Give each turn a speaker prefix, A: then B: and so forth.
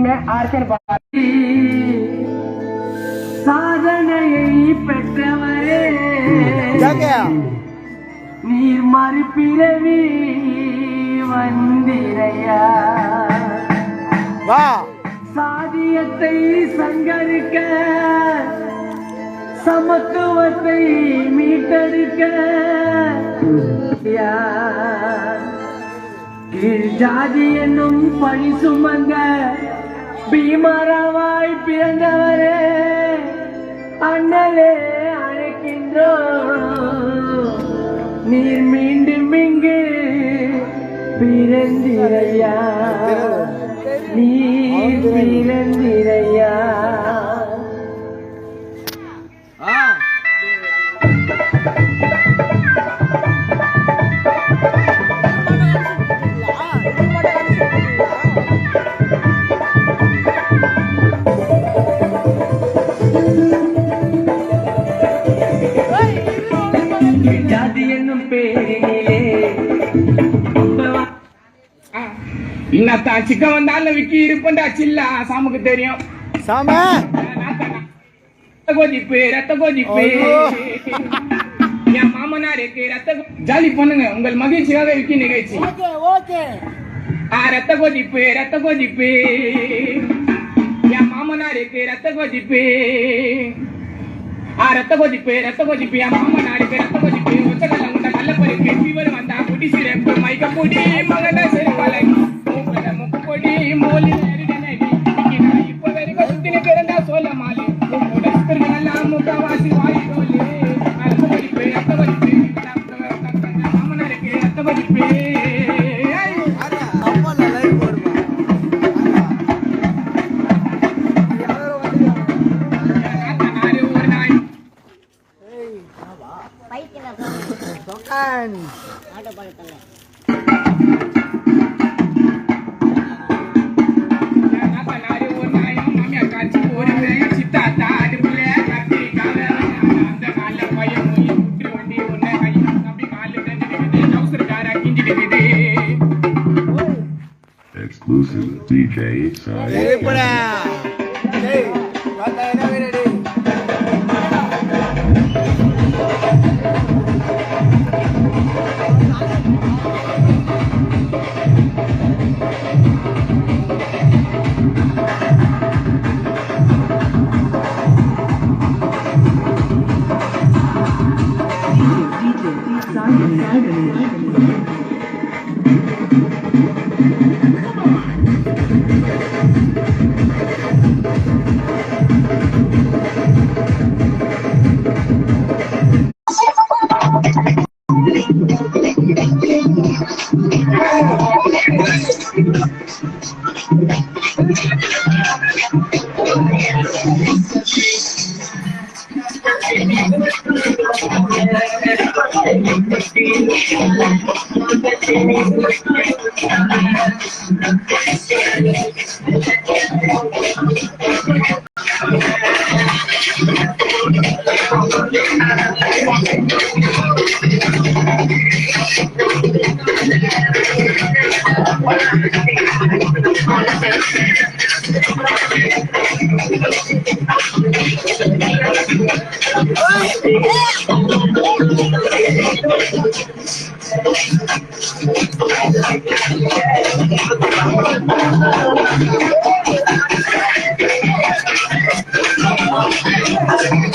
A: பாருங்க ஆர்கர் சாதனையை பெற்றவரே நீர் மறுபிறவி வந்திரையா சாதியத்தை சங்கரிக்க சமத்துவத்தை மீட்டெடுக்க கீழ் ஜாதி என்னும் பழி சுமந்த பீமராவாய் பிறந்தவரே அண்ணலே அழைக்கின்றோ நீர் மீண்டும் இங்கு பிறந்திரையா நீர் பிறந்திரையா ஜாதி என்னும் பேரிலே இன்னத்தான் சிக்க வந்தாலும் விக்கி இருப்பண்டா சில்லா சாமுக்கு தெரியும் சாம கோதிப்பு ரத்த கோதிப்பு என் மாமனாருக்கு ரத்த ஜாலி பண்ணுங்க உங்கள் மகிழ்ச்சியாக விக்கி நிகழ்ச்சி ரத்த கோதிப்பு என் மாமனாருக்கு ரத்த கோதிப்பு ரத்த கொதிப்பு என் மாமனாருக்கு ரத்த கொதிப்பு ஒச்சகல்ல உண்ட கள்ளப்பருக்கு ஃபீவர் வந்தா குடி சிறப்பு மைக்க பொடி மகன செருப்பாலை முக்கு பொடி மோலி இப்ப வரைக்கும் சுத்தின பிறந்தா சோல மாலி எல்லாம் முக்கவாசி வாய் தோலி ரத்த கொதிப்பு மாமனாருக்கு ரத்த கொதிப்பு
B: Exclusive DJ
C: Thank you.